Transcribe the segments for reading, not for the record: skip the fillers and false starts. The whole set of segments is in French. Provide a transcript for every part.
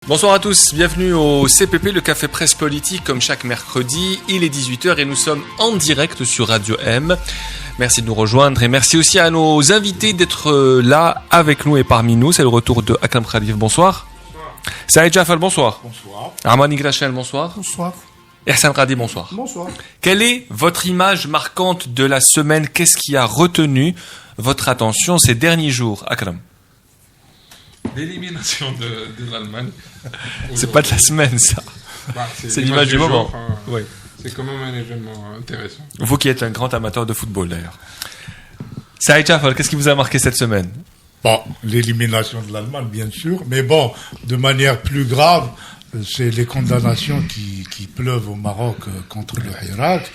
Bonsoir à tous, bienvenue au CPP, le Café Presse Politique, comme chaque mercredi. Il est 18h et nous sommes en direct sur Radio M. Merci de nous rejoindre et merci aussi à nos invités d'être là avec nous et parmi nous. C'est le retour de Akram Khalif, bonsoir. Saïd Jafal, bonsoir. Bonsoir. Armani Grachel, bonsoir. Bonsoir. Ihsan Radi, bonsoir. Bonsoir. Quelle est votre image marquante de la semaine? Qu'est-ce qui a retenu votre attention ces derniers jours, Akram? L'élimination de l'Allemagne. C'est pas de la semaine, ça. C'est l'image du moment. Oui. C'est quand même un événement intéressant. Vous qui êtes un grand amateur de football, d'ailleurs. Saïd Jafal, qu'est-ce qui vous a marqué cette semaine? Bon, l'élimination de l'Allemagne, bien sûr. Mais bon, de manière plus grave, c'est les condamnations qui pleuvent au Maroc contre le Irak,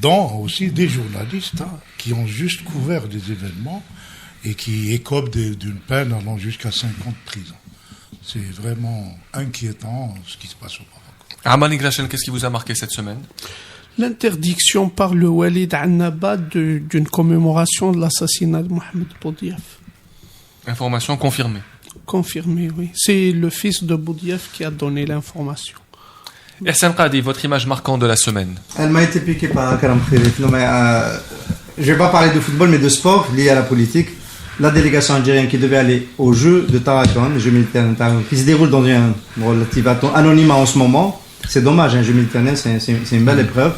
dont aussi des journalistes qui ont juste couvert des événements et qui écopent d'une peine allant jusqu'à 5 ans de prison. C'est vraiment inquiétant ce qui se passe au Maroc. Armani Grachel, qu'est-ce qui vous a marqué cette semaine? L'interdiction par le Walid Annaba d'une commémoration de l'assassinat de Mohamed Boudiaf. Information confirmée. Confirmé, oui. C'est le fils de Boudiaf qui a donné l'information. Ihsan Radi, votre image marquante de la semaine? Elle m'a été piquée par Akram Khalif. Non, mais, je ne vais pas parler de football, mais de sport lié à la politique. La délégation algérienne qui devait aller aux Jeux de Tarakan, les Jeux militaires qui se déroulent dans un relatif anonymat en ce moment. C'est dommage, un Jeu militaire, c'est une belle épreuve.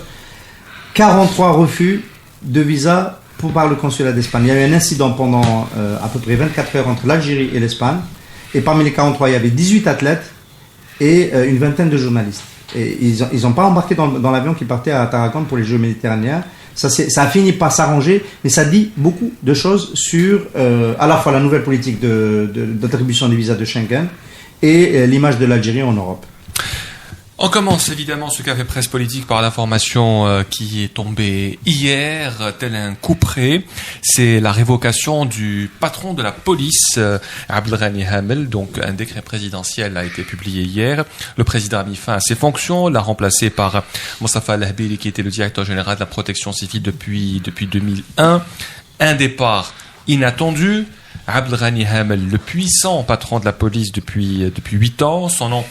43 refus de visa par le consulat d'Espagne. Il y a eu un incident pendant à peu près 24 heures entre l'Algérie et l'Espagne. Et parmi les 43, il y avait 18 athlètes et une vingtaine de journalistes. Et ils n'ont pas embarqué dans l'avion qui partait à Tarakan pour les Jeux méditerranéens. Ça a fini par s'arranger, mais ça dit beaucoup de choses sur à la fois la nouvelle politique d'attribution des visas de Schengen et l'image de l'Algérie en Europe. On commence évidemment ce café presse politique par l'information qui est tombée hier, tel un coup près. C'est la révocation du patron de la police, Abdelghani Hamel. Donc un décret présidentiel a été publié hier. Le président a mis fin à ses fonctions, l'a remplacé par Mostafa Al-Habili qui était le directeur général de la protection civile depuis 2001. Un départ inattendu. Abdelghani Hamel, le puissant patron de la police depuis 8 ans, son nom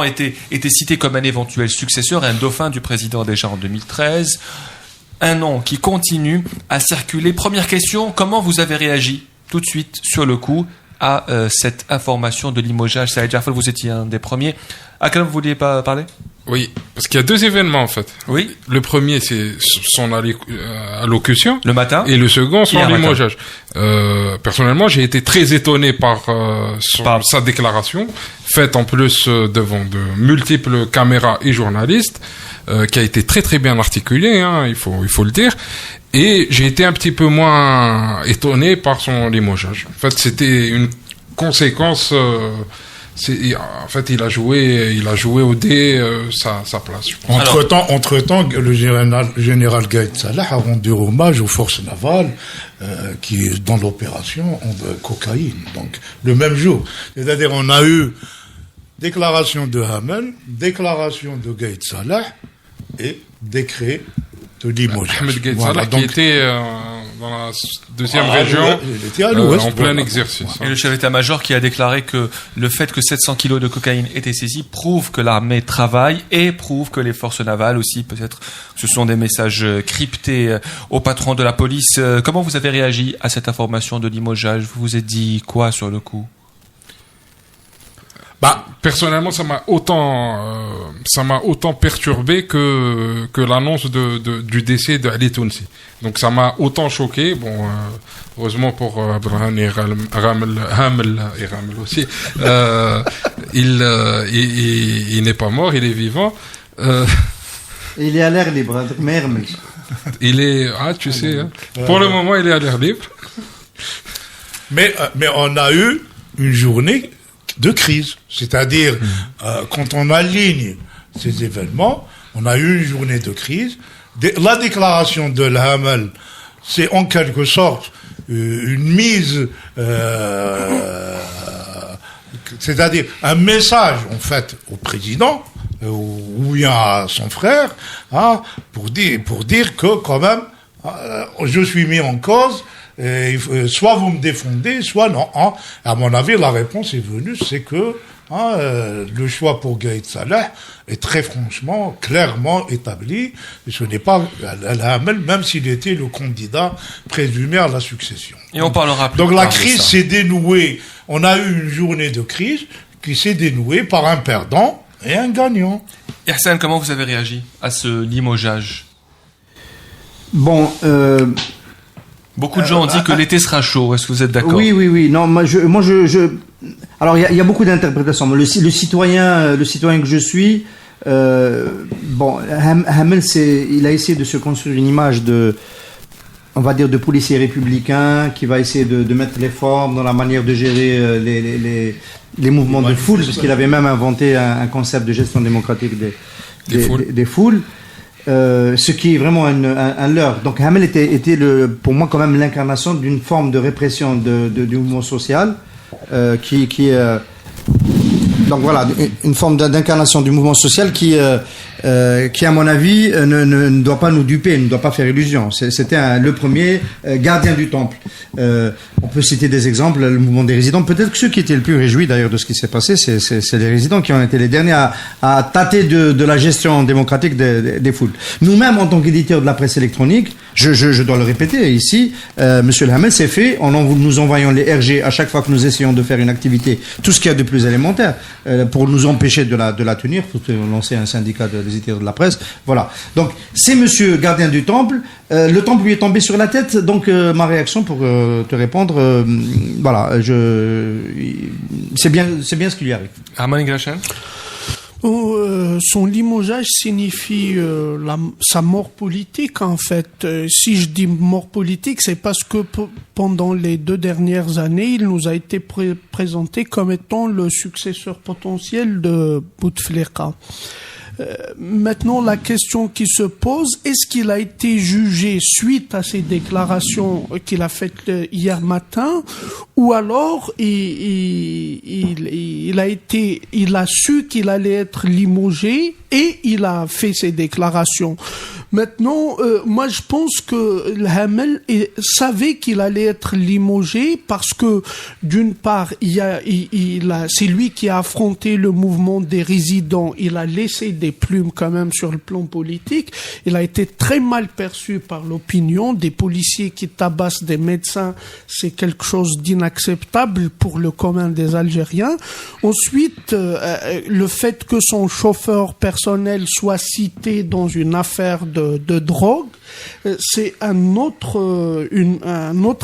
était cité comme un éventuel successeur, un dauphin du président déjà en 2013. Un nom qui continue à circuler. Première question, comment vous avez réagi tout de suite sur le coup à cette information de limogeage? Saïd Jafal, vous étiez un des premiers. Akram, vous vouliez pas parler? Oui, parce qu'il y a 2 événements en fait. Oui. Le premier, c'est son allocution. Le matin. Et le second, son limogeage. Personnellement, j'ai été très étonné par sa déclaration, faite en plus devant de multiples caméras et journalistes, qui a été très très bien articulée, il faut le dire. Et j'ai été un petit peu moins étonné par son limogeage. En fait, c'était une conséquence. En fait, il a joué au dé sa place. Entre-temps, le général Gaïd Salah a rendu hommage aux forces navales qui, dans l'opération, ont de cocaïne. Donc, le même jour. C'est-à-dire, on a eu déclaration de Hamel, déclaration de Gaïd Salah et décret de limogeage. Ahmed Gaïd Salah qui était dans la deuxième région, il était à l'ouest, en plein exercice. Et le chef d'état-major qui a déclaré que le fait que 700 kilos de cocaïne aient été saisis prouve que l'armée travaille et prouve que les forces navales aussi, peut-être, ce sont des messages cryptés au patron de la police. Comment vous avez réagi à cette information de limogeage? Vous vous êtes dit quoi sur le coup? Personnellement, ça m'a autant perturbé que l'annonce du décès de Ali Tounsi. Donc ça m'a autant choqué. Bon, heureusement pour Abdelghani Hamel et Ramel aussi, il n'est pas mort, il est vivant. Il est à l'air libre, mais il est, tu sais, pour le moment, il est à l'air libre. Mais on a eu une journée de crise, c'est-à-dire quand on aligne ces événements, on a eu une journée de crise. La déclaration de l'Hamel, c'est en quelque sorte une mise, c'est-à-dire un message en fait au président ou bien à son frère, pour dire que quand même je suis mis en cause. Soit vous me défendez, soit non. À mon avis, la réponse est venue, c'est que Le choix pour Gaïd Salah est très franchement, clairement établi. Et ce n'est pas Al-Hamel, même s'il était le candidat présumé à la succession. Et on parlera plus Donc tard la crise s'est dénouée. On a eu une journée de crise qui s'est dénouée par un perdant et un gagnant. Ihsan, comment vous avez réagi à ce limogeage? Bon, beaucoup de gens ont dit que l'été sera chaud. Est-ce que vous êtes d'accord? Oui. Non, alors il y a beaucoup d'interprétations. Le citoyen que je suis, Hamel, il a essayé de se construire une image on va dire de policier républicain qui va essayer de mettre les formes dans la manière de gérer les mouvements de foule, parce qu'il avait même inventé un concept de gestion démocratique des foules. Ce qui est vraiment un leurre. Donc Hamel était pour moi quand même l'incarnation d'une forme de répression du mouvement social donc voilà, une forme d'incarnation du mouvement social qui à mon avis ne doit pas nous duper, ne doit pas faire illusion. C'était le premier gardien du temple. On peut citer des exemples, le mouvement des résidents. Peut-être que ceux qui étaient le plus réjouis d'ailleurs de ce qui s'est passé, c'est les résidents qui ont été les derniers à tâter de la gestion démocratique des foules. Nous-mêmes, en tant qu'éditeurs de la presse électronique, je dois le répéter ici, Monsieur le Hamel s'est fait en nous envoyant les RG à chaque fois que nous essayons de faire une activité, tout ce qu'il y a de plus élémentaire, pour nous empêcher de la tenir, pour lancer un syndicat des éditeurs de la presse. Voilà. Donc, c'est Monsieur gardien du temple. Le temple lui est tombé sur la tête. Donc, ma réaction pour te répondre, voilà, c'est bien ce qui lui arrive. Armand Ingrashan. Son limogeage signifie sa mort politique, en fait. Si je dis mort politique, c'est parce que pendant les 2 dernières années, il nous a été présenté comme étant le successeur potentiel de Bouteflika. Maintenant, la question qui se pose, est-ce qu'il a été jugé suite à ces déclarations qu'il a faites hier matin, ou alors il a su qu'il allait être limogé et il a fait ces déclarations. Maintenant, moi je pense que Hamel savait qu'il allait être limogé parce que d'une part, c'est lui qui a affronté le mouvement des résidents. Il a laissé des plumes quand même sur le plan politique. Il a été très mal perçu par l'opinion. Des policiers qui tabassent des médecins, c'est quelque chose d'inacceptable pour le commun des Algériens. Ensuite, le fait que son chauffeur personnel soit cité dans une affaire de drogue, c'est un autre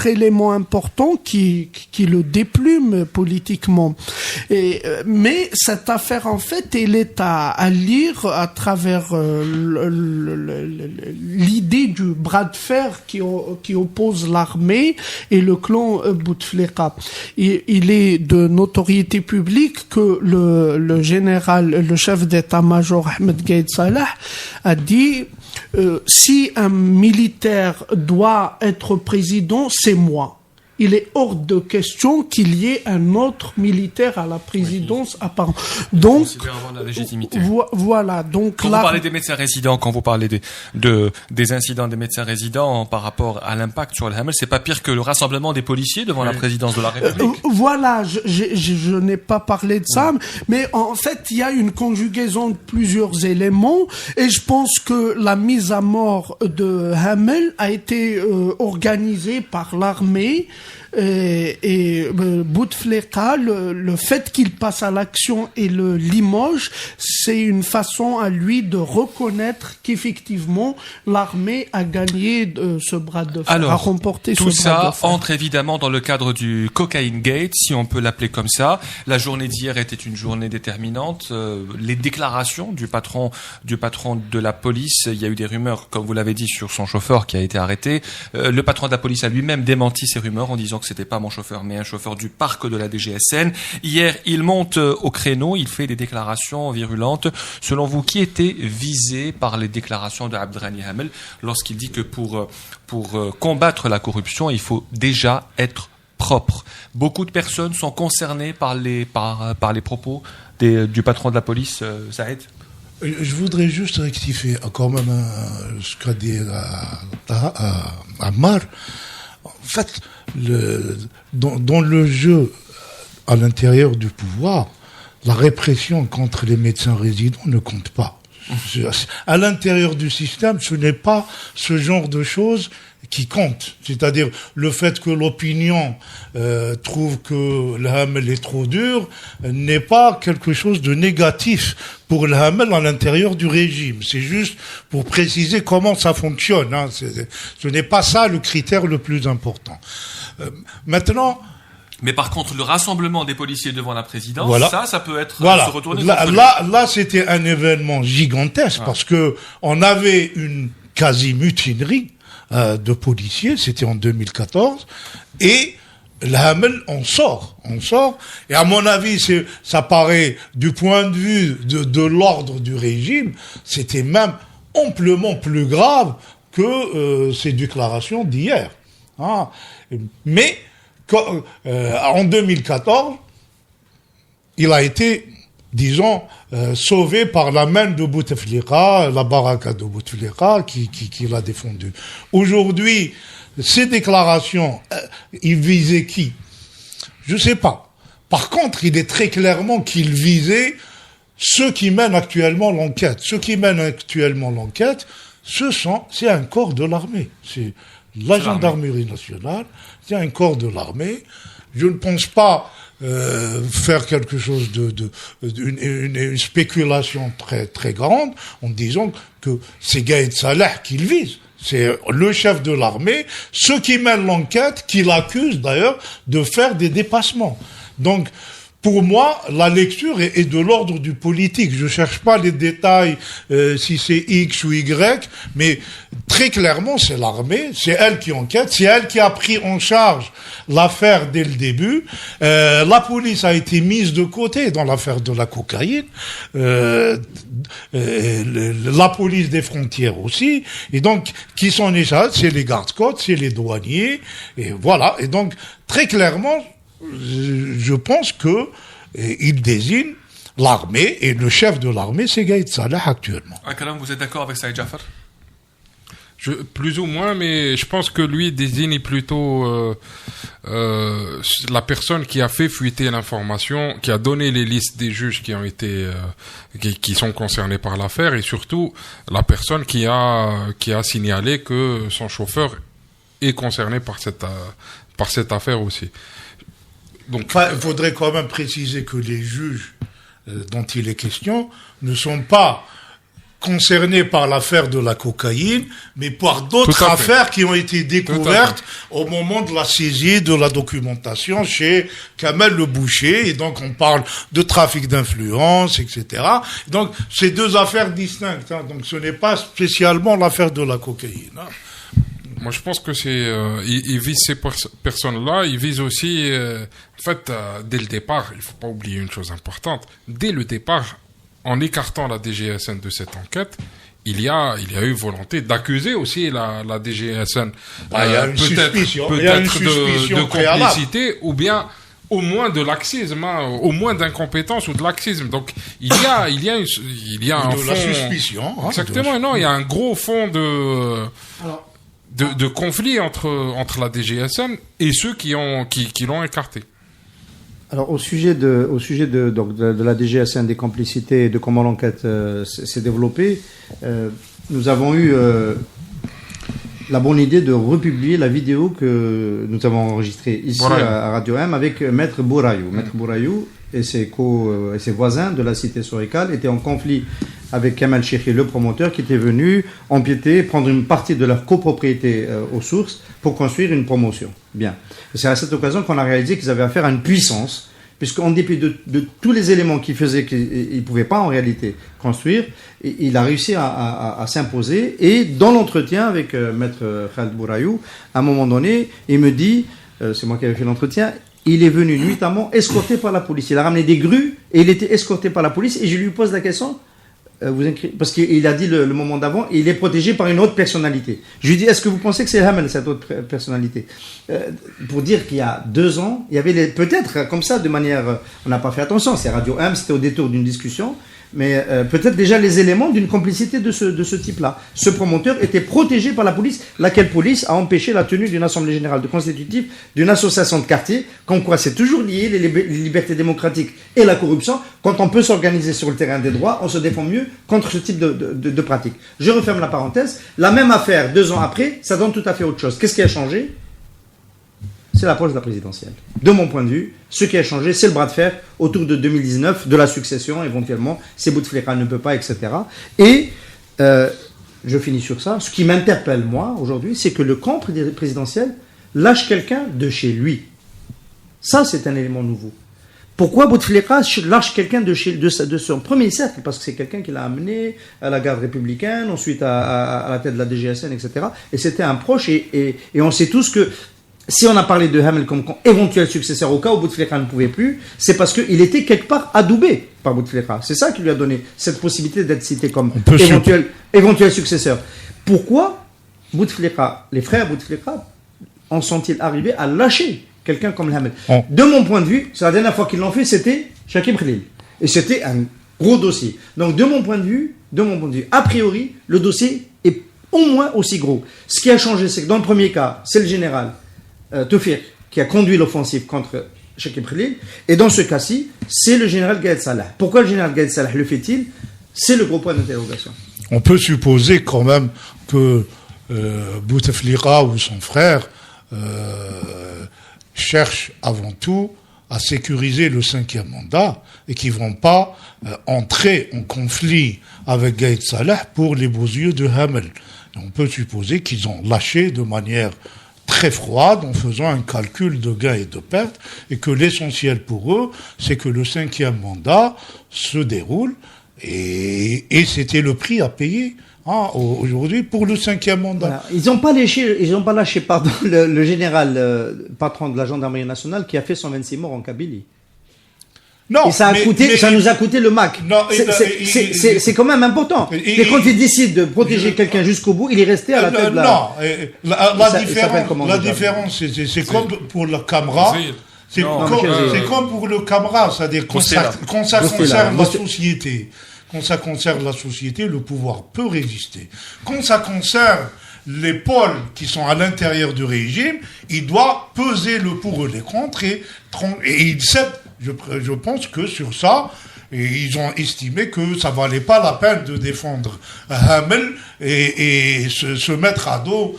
élément important qui le déplume politiquement. Mais cette affaire, en fait, elle est à lire à travers l'idée du bras de fer qui oppose l'armée et le clan Bouteflika. Il est de notoriété publique que le chef d'état-major Ahmed Gaïd Salah a dit si un militaire doit être président, c'est moi. Il est hors de question qu'il y ait un autre militaire à la présidence apparemment. Donc, la légitimité. Voilà. Donc quand vous parlez des médecins résidents, quand vous parlez des incidents des médecins résidents par rapport à l'impact sur le Hamel, c'est pas pire que le rassemblement des policiers devant la présidence de la République. Voilà, je n'ai pas parlé de ça, mais en fait, il y a une conjugaison de plusieurs éléments, et je pense que la mise à mort de Hamel a été organisée par l'armée. Et Bouteflika, le fait qu'il passe à l'action et le limoge, c'est une façon à lui de reconnaître qu'effectivement l'armée a gagné ce bras de fer, a remporté ce bras de fer. Tout ça entre évidemment dans le cadre du Cocaine Gate, si on peut l'appeler comme ça. La journée d'hier était une journée déterminante. Les déclarations du patron de la police, il y a eu des rumeurs, comme vous l'avez dit, sur son chauffeur qui a été arrêté. Le patron de la police a lui-même démenti ces rumeurs en disant que c'était pas mon chauffeur, mais un chauffeur du parc de la DGSN. Hier, il monte au créneau, il fait des déclarations virulentes. Selon vous, qui était visé par les déclarations de Abdrani Hamel lorsqu'il dit que pour combattre la corruption, il faut déjà être propre? Beaucoup de personnes sont concernées par les propos du patron de la police, Saïd. Je voudrais juste rectifier quand même ce qu'a dit Ammar. En fait, dans le jeu à l'intérieur du pouvoir, la répression contre les médecins résidents ne compte pas. À l'intérieur du système, ce n'est pas ce genre de choses qui compte. C'est-à-dire le fait que l'opinion trouve que le Hamel est trop dur n'est pas quelque chose de négatif pour le Hamel à l'intérieur du régime. C'est juste pour préciser comment ça fonctionne. Hein. Ce n'est pas ça le critère le plus important. Maintenant... Mais par contre, le rassemblement des policiers devant la présidence, voilà. ça peut être voilà. se retourner là, c'était un événement gigantesque parce que on avait une quasi-mutinerie de policiers, c'était en 2014, et le Hamel, on sort, et à mon avis, ça paraît, du point de vue de l'ordre du régime, c'était même amplement plus grave que ces déclarations d'hier. Ah. Mais, en 2014, il a été, disons, sauvé par la main de Bouteflika, la baraka de Bouteflika, qui l'a défendu. Aujourd'hui, ces déclarations, il visait qui? Je sais pas. Par contre, il est très clairement qu'il visait ceux qui mènent actuellement l'enquête. Ceux qui mènent actuellement l'enquête, c'est un corps de l'armée. C'est la gendarmerie nationale, c'est un corps de l'armée. Je ne pense pas faire quelque chose une spéculation très très grande en disant que c'est Gaïd Salah qu'il vise. C'est le chef de l'armée, ceux qui mènent l'enquête, qui l'accusent d'ailleurs de faire des dépassements. Donc, pour moi, la lecture est de l'ordre du politique. Je cherche pas les détails, si c'est X ou Y, mais très clairement, c'est l'armée, c'est elle qui enquête, c'est elle qui a pris en charge l'affaire dès le début. La police a été mise de côté dans l'affaire de la cocaïne, la police des frontières aussi, et donc, qui s'en échappent, c'est les gardes-côtes, c'est les douaniers, et voilà. Et donc, très clairement, je pense que il désigne l'armée, et le chef de l'armée, c'est Gaïd Salah actuellement. Akaram, vous êtes d'accord avec Saïd Jafar? Plus ou moins, mais je pense que lui désigne plutôt la personne qui a fait fuiter l'information, qui a donné les listes des juges qui ont été qui sont concernés par l'affaire, et surtout la personne qui a signalé que son chauffeur est concerné par cette affaire aussi. Donc, enfin, il faudrait quand même préciser que les juges dont il est question ne sont pas concernés par l'affaire de la cocaïne, mais par d'autres affaires qui ont été découvertes au moment de la saisie de la documentation chez Kamel le Boucher, et donc on parle de trafic d'influence, etc. Donc c'est deux affaires distinctes, hein. Donc ce n'est pas spécialement l'affaire de la cocaïne, hein. Moi, je pense que il vise ces personnes-là, il vise aussi, en fait, dès le départ, il faut pas oublier une chose importante. Dès le départ, en écartant la DGSN de cette enquête, il y a eu volonté d'accuser aussi la DGSN. Il y a une suspicion. Peut-être de complicité, ou bien, au moins de laxisme, hein, au moins d'incompétence ou de laxisme. Donc, il y a un fond. De la suspicion. Hein, exactement, non, il y a un gros fond de conflit entre la DGSN et ceux qui l'ont écarté. Alors au sujet de la DGSN, des complicités et de comment l'enquête s'est développée, nous avons eu la bonne idée de republier la vidéo que nous avons enregistrée ici à Radio M avec Maître Bourayou. Maître Bourayou et ses voisins de la cité Sorikal étaient en conflit avec Kamal Chekhi, le promoteur, qui était venu empiéter, prendre une partie de leur copropriété aux sources pour construire une promotion. Bien. C'est à cette occasion qu'on a réalisé qu'ils avaient affaire à une puissance, puisqu'en dépit de tous les éléments qui faisaient qu'ils ne pouvaient pas en réalité construire, il a réussi à s'imposer. Et dans l'entretien avec Maître Khaled Bourayou, à un moment donné, il me dit, c'est moi qui avais fait l'entretien, il est venu nuitamment escorté par la police. Il a ramené des grues et il était escorté par la police. Et je lui pose la question, parce qu'il a dit le moment d'avant, il est protégé par une autre personnalité. Je lui dis, est-ce que vous pensez que c'est Hamel, cette autre personnalité? Pour dire qu'il y a 2 ans, il y avait peut-être comme ça, de manière, on n'a pas fait attention, c'est Radio M, c'était au détour d'une discussion, mais peut-être déjà les éléments d'une complicité de ce type-là. Ce promoteur était protégé par la police, laquelle police a empêché la tenue d'une assemblée générale de constitutif d'une association de quartier, comme quoi c'est toujours lié, les libertés démocratiques et la corruption. Quand on peut s'organiser sur le terrain des droits, on se défend mieux contre ce type de pratique. Je referme la parenthèse. La même affaire, 2 ans après, ça donne tout à fait autre chose. Qu'est-ce qui a changé ? C'est l'approche de la présidentielle. De mon point de vue, ce qui a changé, c'est le bras de fer autour de 2019, de la succession éventuellement, si Bouteflika ne peut pas, etc. Et je finis sur ça. Ce qui m'interpelle, moi, aujourd'hui, c'est que le camp présidentiel lâche quelqu'un de chez lui. Ça, c'est un élément nouveau. Pourquoi Bouteflika lâche quelqu'un de son premier cercle? Parce que c'est quelqu'un qui l'a amené à la garde républicaine, ensuite à la tête de la DGSN, etc. Et c'était un proche, et on sait tous que si on a parlé de Hamel comme éventuel successeur au cas où Bouteflika ne pouvait plus, c'est parce qu'il était quelque part adoubé par Bouteflika. C'est ça qui lui a donné cette possibilité d'être cité comme éventuel successeur. Pourquoi Bouteflika, les frères Bouteflika, en sont-ils arrivés à lâcher quelqu'un comme Hamel? De mon point de vue, c'est la dernière fois qu'ils l'ont fait, c'était Chakib Khalil. Et c'était un gros dossier. Donc de mon point de vue, a priori, le dossier est au moins aussi gros. Ce qui a changé, c'est que dans le premier cas, c'est le général Tawfiq qui a conduit l'offensive contre Chakib Khalil, et dans ce cas-ci, c'est le général Gaël Salah. Pourquoi le général Gaël Salah le fait-il? C'est le gros point d'interrogation. On peut supposer quand même que Bouteflika ou son frère cherchent avant tout à sécuriser le 5e mandat et qui ne vont pas entrer en conflit avec Gaël Salah pour les beaux yeux de Hamel. On peut supposer qu'ils ont lâché de manière très froide en faisant un calcul de gains et de pertes, et que l'essentiel pour eux, c'est que le 5e mandat se déroule, et c'était le prix à payer aujourd'hui pour le 5e mandat. Voilà. Ils n'ont pas lâché le général patron de la gendarmerie nationale qui a fait 126 morts en Kabylie. Non, et ça nous a coûté le MAC. C'est quand même important. Et quand il décide de protéger quelqu'un jusqu'au bout, il est resté à la tête de la... Non, la différence, c'est comme pour le Camra. C'est comme pour le Camra, c'est-à-dire quand ça concerne la société. Quand ça concerne la société, le pouvoir peut résister. Quand ça concerne les pôles qui sont à l'intérieur du régime, il doit peser le pour et les contre, et il cède. Je pense que sur ça, ils ont estimé que ça valait pas la peine de défendre Hamel et se mettre à dos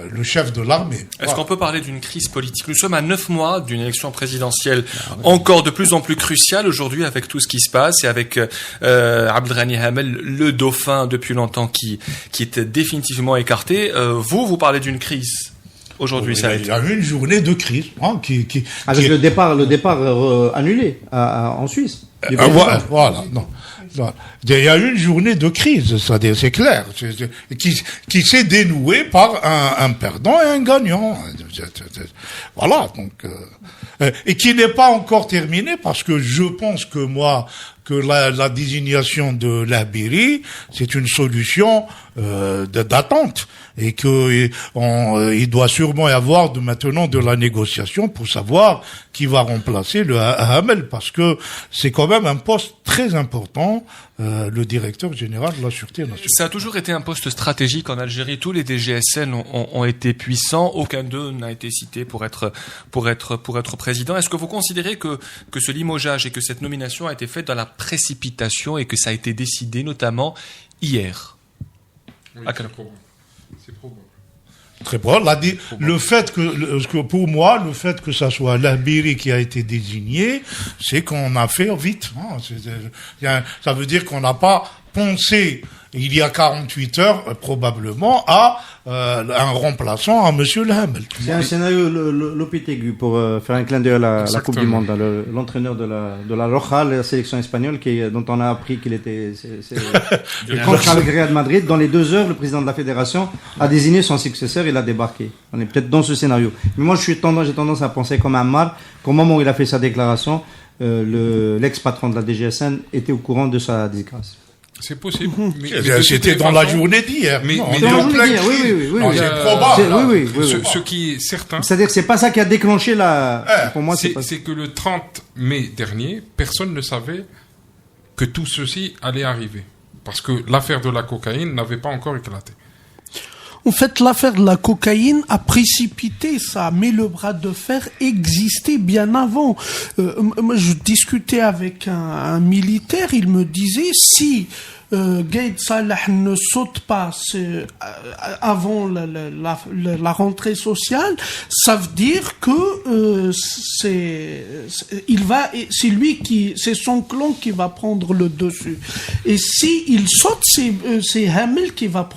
le chef de l'armée. Est-ce qu'on peut parler d'une crise politique? Nous sommes à 9 mois d'une élection présidentielle encore de plus en plus cruciale aujourd'hui avec tout ce qui se passe et avec Abdelghani Hamel, le dauphin depuis longtemps qui était définitivement écarté. Vous parlez d'une crise. Aujourd'hui, ça il y a eu une journée de crise avec le départ annulé en Suisse. Voilà, non. Il y a eu une journée de crise, c'est clair, qui s'est dénouée par un perdant et un gagnant. Voilà, donc et qui n'est pas encore terminée parce que je pense que la désignation de Lahbiri, c'est une solution d'attente, et que il doit sûrement y avoir maintenant de la négociation pour savoir qui va remplacer le Hamel, parce que c'est quand même un poste très important, le directeur général de la Sûreté nationale. Ça a toujours été un poste stratégique en Algérie. Tous les DGSN ont été puissants. Aucun d'eux n'a été cité pour être président. Est-ce que vous considérez que ce limogeage et que cette nomination a été faite dans la précipitation et que ça a été décidé notamment hier? Oui, c'est probable. Très probable. Le fait que pour moi, le fait que ça soit Lahbiri qui a été désigné, c'est qu'on a fait vite. Ça veut dire qu'on n'a pas pensé il y a 48 heures probablement à un remplaçant à Monsieur Hamel. C'est un scénario Lopetegui pour faire un clin d'œil à la Coupe du Monde, l'entraîneur de la Roja, la sélection espagnole, dont on a appris qu'il était contre le Real Madrid. Dans les 2 heures, le président de la fédération a désigné son successeur, il a débarqué. On est peut-être dans ce scénario. Mais moi, j'ai tendance à penser comme Ammar, qu'au moment où il a fait sa déclaration, l'ex-patron de la DGSN était au courant de sa disgrâce. C'est possible. C'était dans la journée d'hier. Oui. C'est probable. Oui. Ce qui est certain. C'est-à-dire que c'est pas ça qui a déclenché pour moi, c'est que le 30 mai dernier, personne ne savait que tout ceci allait arriver. Parce que l'affaire de la cocaïne n'avait pas encore éclaté. En fait, l'affaire de la cocaïne a précipité ça, mais le bras de fer existait bien avant. Moi, je discutais avec un militaire, il me disait si Gaïd Salah ne saute pas avant la rentrée sociale, ça veut dire que c'est son clan qui va prendre le dessus. Et si il saute, c'est Hamel qui va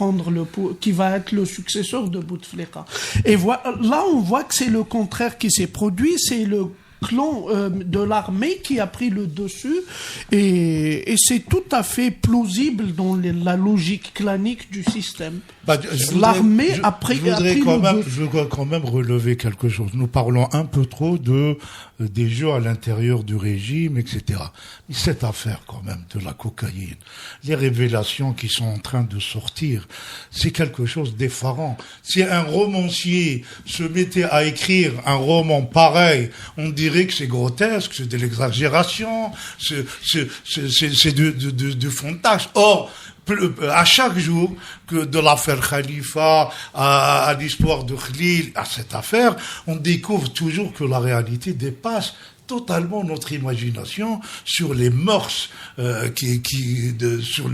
qui va être le successeur de Bouteflika. Et là, on voit que c'est le contraire qui s'est produit, c'est le clan de l'armée qui a pris le dessus et c'est tout à fait plausible dans la logique clanique du système. L'armée a pris le dessus. Je voudrais quand même relever quelque chose. Nous parlons un peu trop des jeux à l'intérieur du régime, etc. Mais cette affaire quand même de la cocaïne, les révélations qui sont en train de sortir, c'est quelque chose d'effarant. Si un romancier se mettait à écrire un roman pareil, on dirait que c'est grotesque, c'est de l'exagération, c'est du fontage. Or, à chaque jour, que de l'affaire Khalifa à l'histoire de Khalil, à cette affaire, on découvre toujours que la réalité dépasse totalement notre imagination sur les mœurs, sur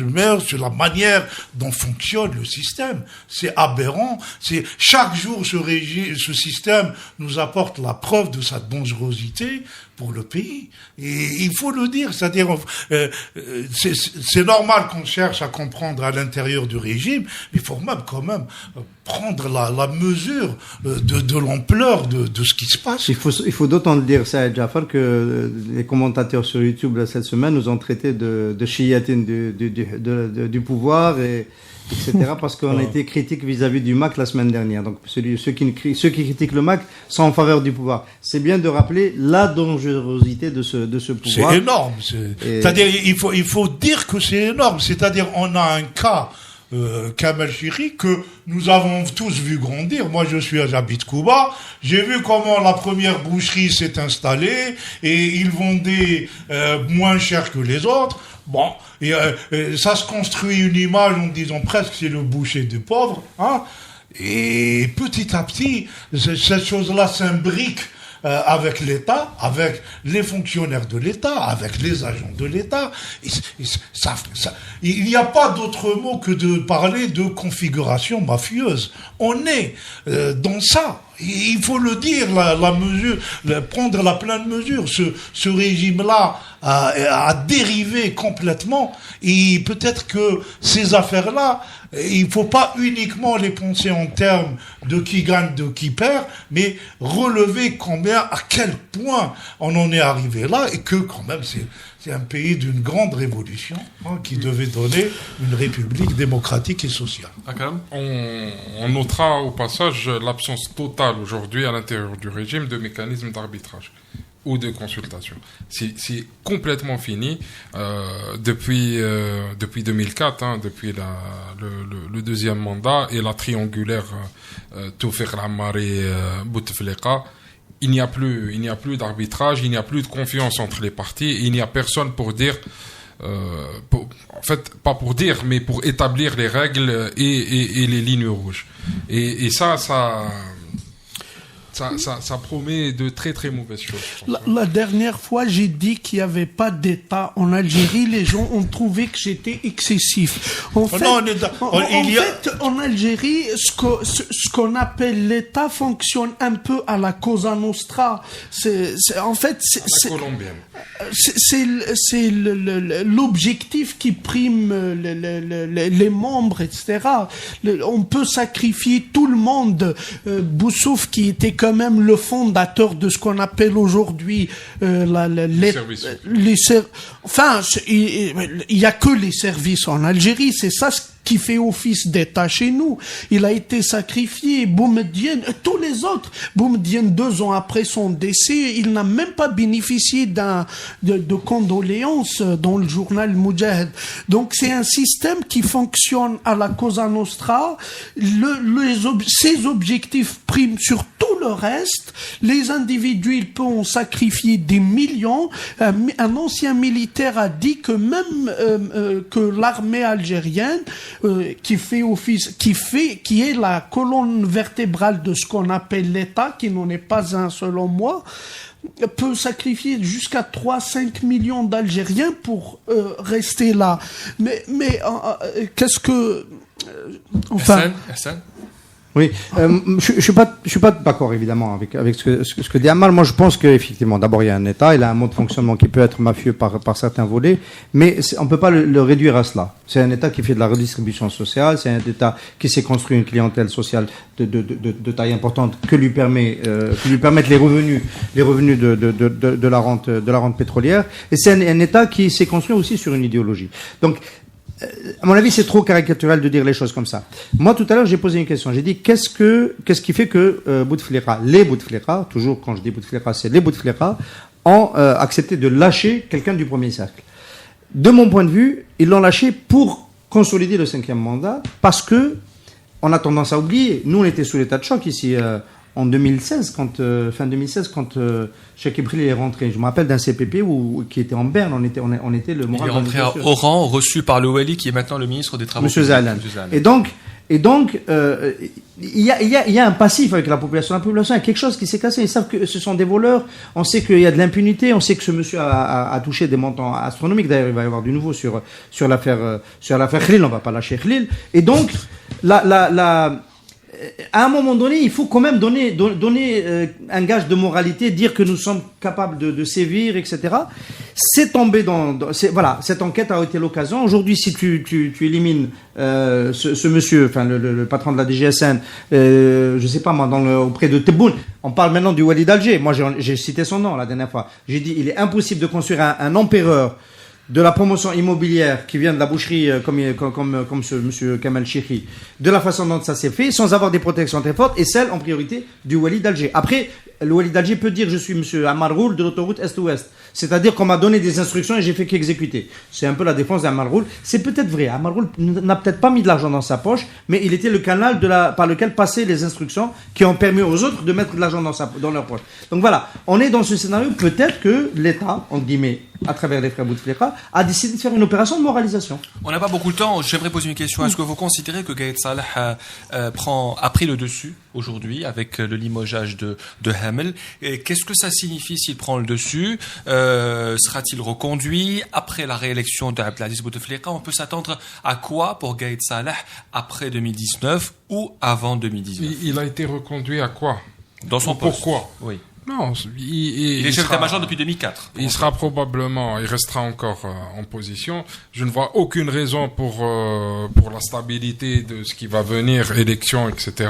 la manière dont fonctionne le système. C'est aberrant. Chaque jour, ce système nous apporte la preuve de sa dangerosité pour le pays. Et il faut le dire, c'est-à-dire, c'est normal qu'on cherche à comprendre à l'intérieur du régime, mais il faut même quand même prendre la mesure de l'ampleur de ce qui se passe. Il faut d'autant le dire, Saïd Jafar, que les commentateurs sur YouTube cette semaine nous ont traité de chiatine du pouvoir etc. parce qu'on a été critique vis-à-vis du MAC la semaine dernière. Donc ceux qui critiquent le MAC sont en faveur du pouvoir. C'est bien de rappeler la dangerosité de ce pouvoir. C'est énorme. C'est-à-dire il faut dire que c'est énorme. C'est-à-dire on a un cas Kamel Chiri que nous avons tous vu grandir. Moi, j'habite Cuba. J'ai vu comment la première boucherie s'est installée et ils vendaient moins cher que les autres. Bon, et ça se construit une image en disant presque c'est le boucher des pauvres, hein. Et petit à petit, cette chose-là s'imbrique avec l'État, avec les fonctionnaires de l'État, avec les agents de l'État. Il n'y a pas d'autre mot que de parler de configuration mafieuse. On est dans ça. Il faut le dire, prendre la pleine mesure. Ce régime-là a dérivé complètement. Et peut-être que ces affaires-là, il faut pas uniquement les penser en termes de qui gagne, de qui perd, mais relever à quel point on en est arrivé là et que quand même c'est un pays d'une grande révolution qui devait donner une république démocratique et sociale. On notera au passage l'absence totale aujourd'hui à l'intérieur du régime de mécanismes d'arbitrage ou de consultation. C'est complètement fini depuis 2004, depuis le deuxième mandat et la triangulaire Toufiq Al-Ammari Bouteflika. Il n'y a plus d'arbitrage, il n'y a plus de confiance entre les partis, il n'y a personne pour dire, en fait, pas pour dire, mais pour établir les règles et les lignes rouges. Et ça promet de très très mauvaises choses. La dernière fois, j'ai dit qu'il n'y avait pas d'État en Algérie. Les gens ont trouvé que j'étais excessif. En fait, en Algérie, ce qu'on appelle l'État fonctionne un peu à la Cosa Nostra. C'est l'objectif qui prime les membres, etc. On peut sacrifier tout le monde. Boussouf, qui était quand même le fondateur de ce qu'on appelle aujourd'hui il y a que les services en Algérie, c'est ça qui fait office d'État chez nous. Il a été sacrifié. Boumediene, tous les autres. Boumediene, 2 ans après son décès, il n'a même pas bénéficié de condoléances dans le journal Moudjahid. Donc c'est un système qui fonctionne à la Cosa Nostra. Ses objectifs priment sur tout le reste. Les individus, ils peuvent sacrifier des millions. Un ancien militaire a dit que même que l'armée algérienne qui fait office, qui est la colonne vertébrale de ce qu'on appelle l'État, qui n'en est pas un selon moi, peut sacrifier jusqu'à 3-5 millions d'Algériens pour rester là. Mais qu'est-ce que Hassan Oui, je suis pas d'accord évidemment avec ce que dit Ammar. Moi, je pense qu'effectivement, d'abord il y a un État, il a un mode de fonctionnement qui peut être mafieux par certains volets, mais on peut pas le réduire à cela. C'est un État qui fait de la redistribution sociale, c'est un État qui s'est construit une clientèle sociale de taille importante que lui permettent les revenus de la rente pétrolière, et c'est un État qui s'est construit aussi sur une idéologie. Donc à mon avis, c'est trop caricatural de dire les choses comme ça. Moi, tout à l'heure, j'ai posé une question. J'ai dit, qu'est-ce qui fait que les Bouteflika, toujours quand je dis Bouteflika, c'est les Bouteflika, ont accepté de lâcher quelqu'un du premier cercle. De mon point de vue, ils l'ont lâché pour consolider le 5e mandat, parce que on a tendance à oublier. Nous, on était sous l'état de choc ici en 2016, fin 2016, quand Cheikh Ibrahim est rentré. Je me rappelle d'un CPP qui était en berne. On était le moral. Il est rentré à Oran, reçu par le Wali, qui est maintenant le ministre des Travaux Monsieur Zahlan. Et donc, il y a un passif avec la population. La population a quelque chose qui s'est cassé. Ils savent que ce sont des voleurs. On sait qu'il y a de l'impunité. On sait que ce monsieur a touché des montants astronomiques. D'ailleurs, il va y avoir du nouveau sur l'affaire Khlil. On va pas lâcher Khlil. Et donc, à un moment donné, il faut quand même donner un gage de moralité, dire que nous sommes capables de sévir, etc. C'est tombé voilà, cette enquête a été l'occasion. Aujourd'hui, si tu élimines ce monsieur, enfin le patron de la DGSN, je sais pas moi, auprès de Tebboune, on parle maintenant du Wali d'Alger. Moi, j'ai cité son nom la dernière fois. J'ai dit, il est impossible de construire un empereur de la promotion immobilière qui vient de la boucherie comme ce monsieur Kamal Chikhi, de la façon dont ça s'est fait, sans avoir des protections très fortes, et celle en priorité du Wali d'Alger. Après, le Wali d'Alger peut dire je suis monsieur Ammar Roul de l'autoroute Est-Ouest. C'est-à-dire qu'on m'a donné des instructions et j'ai fait qu'exécuter. C'est un peu la défense d'Ammar Roul. C'est peut-être vrai. Ammar Roul n'a peut-être pas mis de l'argent dans sa poche, mais il était le canal par lequel passaient les instructions qui ont permis aux autres de mettre de l'argent dans leur poche. Donc voilà, on est dans ce scénario. Peut-être que l'État, entre guillemets, à travers les frères Bouteflika, a décidé de faire une opération de moralisation. On n'a pas beaucoup de temps. J'aimerais poser une question. Est-ce que vous considérez que Gaïd Salah a pris le dessus aujourd'hui avec le limogeage de Hamel? Et qu'est-ce que ça signifie s'il prend le dessus? Sera-t-il reconduit après la réélection d'Abdelaziz Bouteflika? On peut s'attendre à quoi pour Gaïd Salah après 2019 ou avant 2019? Il a été reconduit à quoi? Dans son poste. Pourquoi? Oui. Non, il est chef d'état-major depuis 2004. Il restera encore en position. Je ne vois aucune raison pour la stabilité de ce qui va venir, élection, etc.,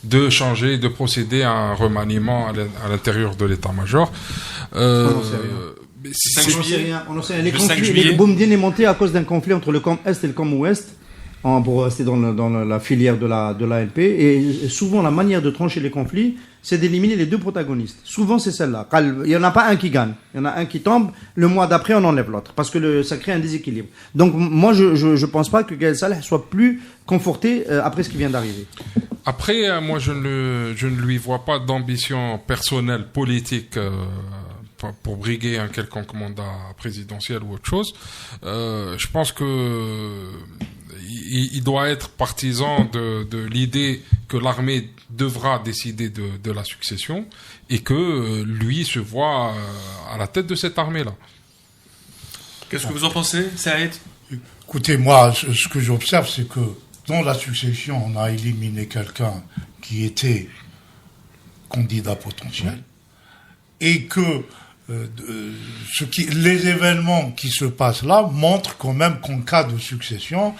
de changer, de procéder à un remaniement à l'intérieur de l'état-major. On n'en sait rien. Les conflits, le Boumediene est monté à cause d'un conflit entre le camp Est et le camp Ouest, pour rester dans la filière de l'ANP. Et souvent, la manière de trancher les conflits, c'est d'éliminer les deux protagonistes. Souvent, c'est celle-là. Il n'y en a pas un qui gagne. Il y en a un qui tombe. Le mois d'après, on enlève l'autre. Parce que ça crée un déséquilibre. Donc, moi, je pense pas que Gaël Salah soit plus conforté après ce qui vient d'arriver. Après, moi, je ne lui vois pas d'ambition personnelle, politique, pour briguer un quelconque mandat présidentiel ou autre chose. Je pense que il doit être partisan de l'idée que l'armée devra décider de la succession et que lui se voit à la tête de cette armée-là. Qu'est-ce que vous en pensez, Saïd? Écoutez, moi, ce que j'observe, c'est que dans la succession, on a éliminé quelqu'un qui était candidat potentiel et que les événements qui se passent là montrent quand même qu'en cas de succession,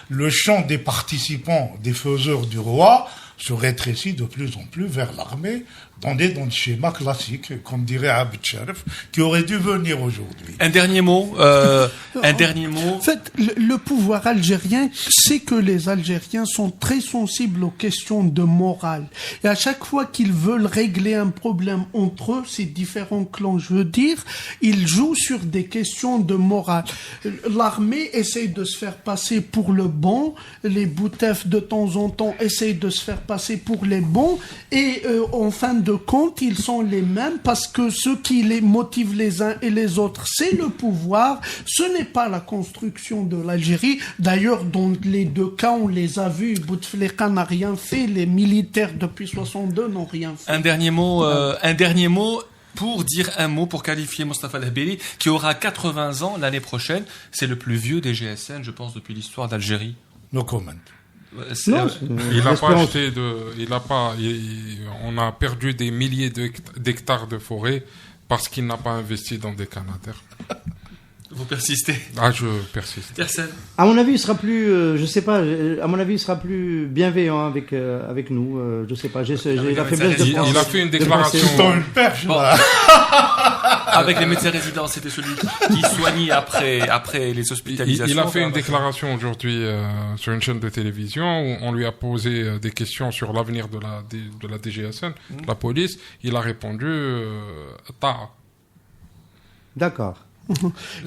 le champ des participants, des faiseurs du roi, se rétrécit de plus en plus vers l'armée, dans le schéma classique, comme dirait Abd Sharif, qui aurait dû venir aujourd'hui. Un dernier mot. En fait, le pouvoir algérien sait que les Algériens sont très sensibles aux questions de morale. Et à chaque fois qu'ils veulent régler un problème entre eux, ces différents clans, je veux dire, ils jouent sur des questions de morale. L'armée essaye de se faire passer pour le bon, les boutefs de temps en temps essayent de se faire passer pour les bons, et en fin de compte, ils sont les mêmes parce que ce qui les motive les uns et les autres, c'est le pouvoir. Ce n'est pas la construction de l'Algérie. D'ailleurs, dans les deux cas, on les a vus. Bouteflika n'a rien fait. Les militaires depuis 62 n'ont rien fait. Un dernier mot pour dire un mot pour qualifier Mostafa Lahbeli, qui aura 80 ans l'année prochaine. C'est le plus vieux des GSN, je pense, depuis l'histoire d'Algérie. No comment. On a perdu des milliers d'hectares de forêt parce qu'il n'a pas investi dans des canadaires. Vous persistez. Ah, je persiste. Personne. À mon avis, il sera plus, je sais pas. À mon avis, il sera plus bienveillant avec nous. Je sais pas. J'ai la faiblesse de penser. Il a fait une déclaration. Une perche, là. Avec les médecins résidents, c'était celui qui soignait après les hospitalisations. Il a fait une déclaration aujourd'hui sur une chaîne de télévision où on lui a posé des questions sur l'avenir de la DGSN, la police. Il a répondu D'accord.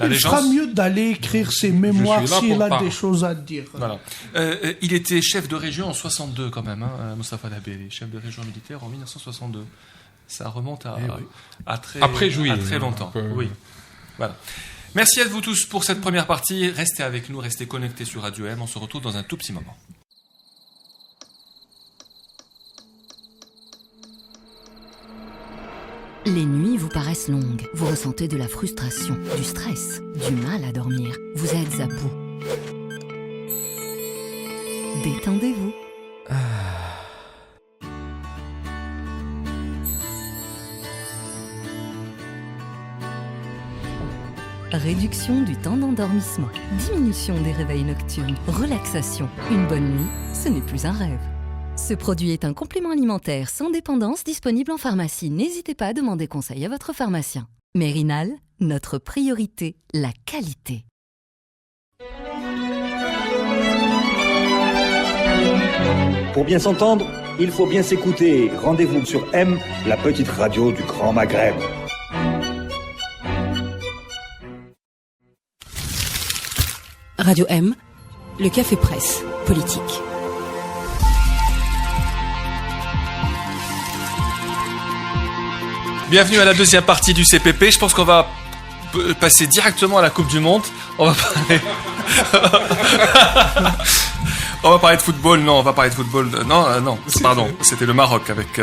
Il fera mieux d'aller écrire ses mémoires s'il a des choses à dire. Voilà. Il était chef de région en 62 quand même, Mostafa Lahbeli, chef de région militaire en 1962. Ça remonte à très longtemps. Oui. Voilà. Merci à vous tous pour cette première partie. Restez avec nous, restez connectés sur Radio M. On se retrouve dans un tout petit moment. Les nuits vous paraissent longues, vous ressentez de la frustration, du stress, du mal à dormir, vous êtes à bout. Détendez-vous. Réduction du temps d'endormissement, diminution des réveils nocturnes, relaxation. Une bonne nuit, ce n'est plus un rêve. Ce produit est un complément alimentaire sans dépendance disponible en pharmacie. N'hésitez pas à demander conseil à votre pharmacien. Mérinal, notre priorité, la qualité. Pour bien s'entendre, il faut bien s'écouter. Rendez-vous sur M, la petite radio du Grand Maghreb. Radio M, le café presse, politique. Bienvenue à la deuxième partie du CPP. Je pense qu'on va passer directement à la Coupe du Monde. On va parler de football. Non, on va parler de football. Non, pardon. C'était le Maroc avec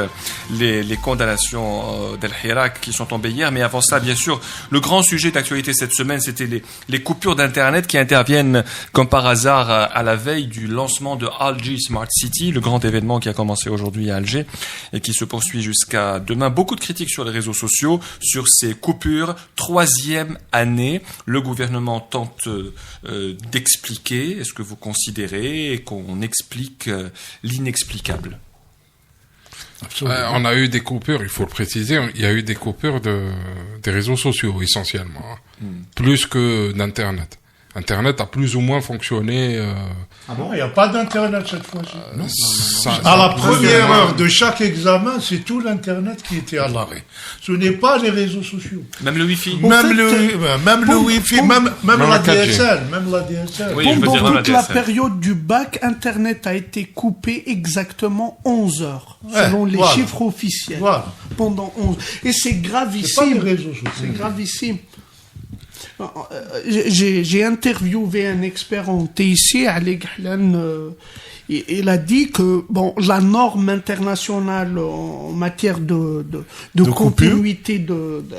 les condamnations d'El Hirak qui sont tombées hier. Mais avant ça, bien sûr, le grand sujet d'actualité cette semaine, c'était les coupures d'Internet qui interviennent comme par hasard à la veille du lancement de Alger Smart City, le grand événement qui a commencé aujourd'hui à Alger et qui se poursuit jusqu'à demain. Beaucoup de critiques sur les réseaux sociaux sur ces coupures. 3e année, le gouvernement tente d'expliquer. Est-ce que vous considérez qu'on explique l'inexplicable? On a eu des coupures, il faut le préciser, il y a eu des coupures des réseaux sociaux essentiellement, plus que d'Internet. Internet a plus ou moins fonctionné. Ah bon, il n'y a pas d'Internet cette fois-ci. À la première heure de chaque examen, c'est tout l'Internet qui était à l'arrêt. Ce n'est pas les réseaux sociaux. Même le Wi-Fi. Même le Wi-Fi, même la DSL. Même la DSL. Oui, pendant toute la période du bac, Internet a été coupé exactement 11 heures, selon les chiffres officiels. Voilà. Pendant 11. Et c'est gravissime. C'est pas les réseaux sociaux. C'est gravissime. J'ai interviewé un expert en TIC, Ali Ghlan. Il a dit que la norme internationale en matière de continuité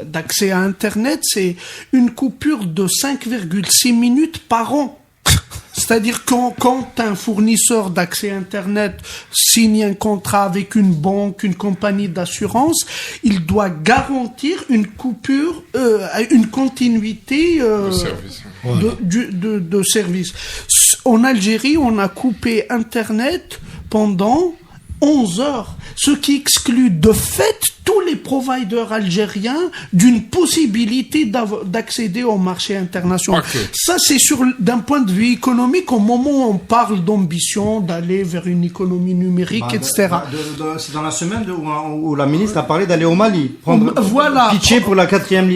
d'accès à Internet, c'est une coupure de 5,6 minutes par an. C'est-à-dire quand un fournisseur d'accès Internet signe un contrat avec une banque, une compagnie d'assurance, il doit garantir une coupure, une continuité de service. En Algérie, on a coupé Internet pendant 11 heures, ce qui exclut de fait tous les providers algériens d'une possibilité d'accéder au marché international. Okay. Ça, c'est d'un point de vue économique, au moment où on parle d'ambition, d'aller vers une économie numérique, etc. C'est dans la semaine où la ministre a parlé d'aller au Mali, pitcher pour la troisième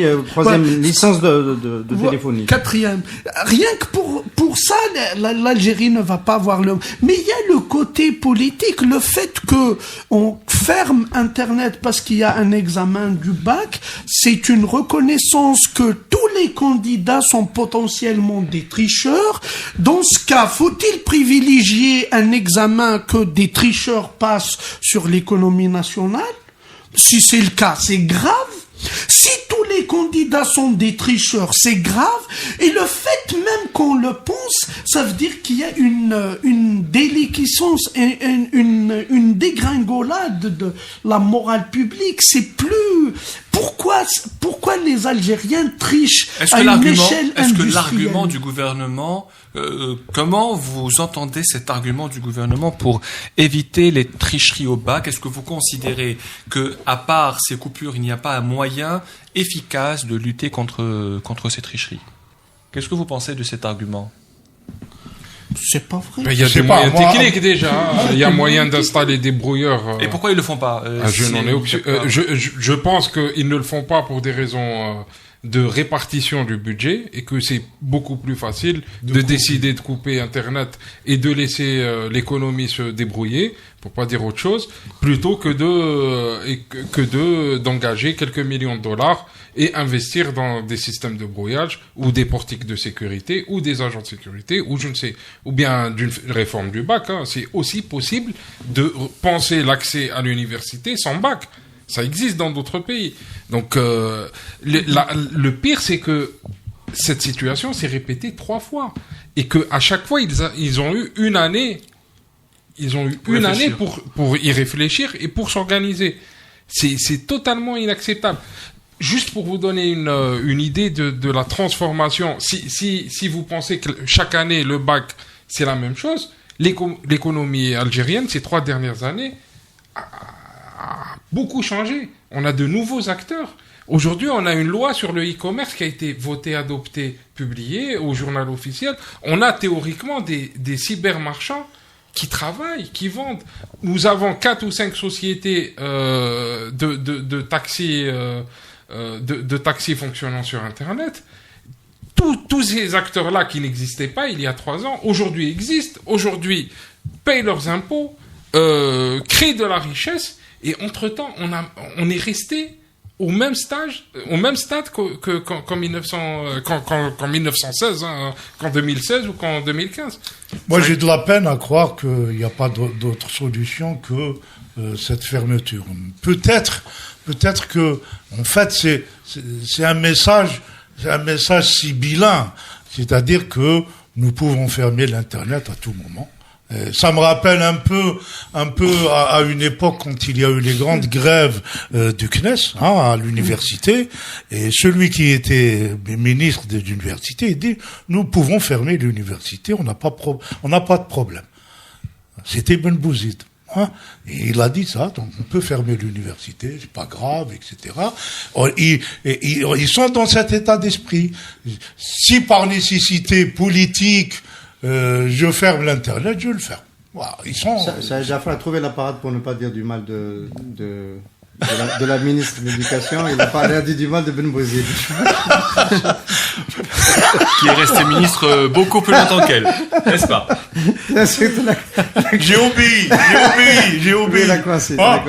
licence de téléphonie. 4e. Rien que pour ça, l'Algérie ne va pas avoir le... Mais il y a le côté politique, le fait que on ferme Internet parce qu'il y a un examen du bac, c'est une reconnaissance que tous les candidats sont potentiellement des tricheurs. Dans ce cas, faut-il privilégier un examen que des tricheurs passent sur l'économie nationale? Si c'est le cas, c'est grave. Si tous les candidats sont des tricheurs, c'est grave. Et le fait même qu'on le pense, ça veut dire qu'il y a une déliquescence, une dégringolade de la morale publique. C'est plus... Pourquoi les Algériens trichent à une échelle industrielle? Est-ce que l'argument du gouvernement... comment vous entendez cet argument du gouvernement pour éviter les tricheries au bac? Est-ce que vous considérez que, à part ces coupures, il n'y a pas un moyen efficace de lutter contre ces tricheries? Qu'est-ce que vous pensez de cet argument? C'est pas vrai. Il y a des moyens techniques déjà. Il y a moyen d'installer des brouilleurs. Et pourquoi ils le font pas? Je pense qu'ils ne le font pas pour des raisons de répartition du budget et que c'est beaucoup plus facile de décider de couper Internet et de laisser l'économie se débrouiller, pour pas dire autre chose, plutôt que d'engager quelques millions de dollars et investir dans des systèmes de brouillage ou des portiques de sécurité ou des agents de sécurité ou je ne sais, ou bien d'une réforme du bac. C'est aussi possible de penser l'accès à l'université sans bac. Ça existe dans d'autres pays. Donc, le pire, c'est que cette situation s'est répétée 3 fois. Et que à chaque fois, ils ont eu une année. Ils ont eu une année pour y réfléchir et pour s'organiser. C'est totalement inacceptable. Juste pour vous donner une idée de la transformation. Si vous pensez que chaque année, le bac, c'est la même chose, l'économie algérienne, ces 3 dernières années, a beaucoup changé. On a de nouveaux acteurs. Aujourd'hui, on a une loi sur le e-commerce qui a été votée, adoptée, publiée au journal officiel. On a théoriquement des cybermarchands qui travaillent, qui vendent. Nous avons 4 ou 5 sociétés de taxis fonctionnant sur Internet. Tous ces acteurs-là qui n'existaient pas il y a 3 ans, aujourd'hui existent, aujourd'hui payent leurs impôts, créent de la richesse. Et entre-temps, on est resté au même stade qu'en 1916, qu'en 2016 ou qu'en 2015. Moi, j'ai de la peine à croire qu'il n'y a pas d'autre solution que cette fermeture. Peut-être que, en fait, c'est un message sibyllin, c'est-à-dire que nous pouvons fermer l'Internet à tout moment. Ça me rappelle un peu à une époque quand il y a eu les grandes grèves du CNES à l'université, et celui qui était ministre de l'université, il dit nous pouvons fermer l'université, on n'a pas de problème. C'était Ben Bouzid. Et il a dit ça, donc on peut fermer l'université, c'est pas grave, etc. Ils sont dans cet état d'esprit. Si par nécessité politique je ferme l'Internet, je le ferme. Voilà, ils sont... Jafar a trouvé la parade pour ne pas dire du mal de la ministre de l'Éducation. Il n'a pas dit du mal de Ben Bouzid. Qui est resté ministre beaucoup plus longtemps qu'elle, n'est-ce pas? J'ai obéi.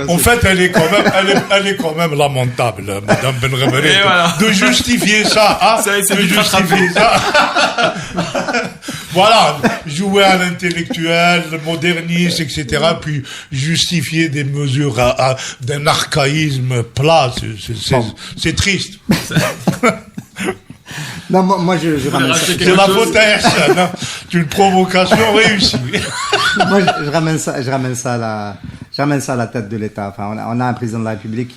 En fait, elle est quand même lamentable, Madame Ben Remeret, voilà. de justifier ça. De justifier ça. Voilà, jouer à l'intellectuel, le moderniste, etc., puis justifier des mesures d'un archaïsme plat, c'est triste. Non, moi je ramène ça. C'est la faute à Hersen, c'est une provocation réussie. Moi je ramène ça à la tête de l'État. Enfin, on a un président de la République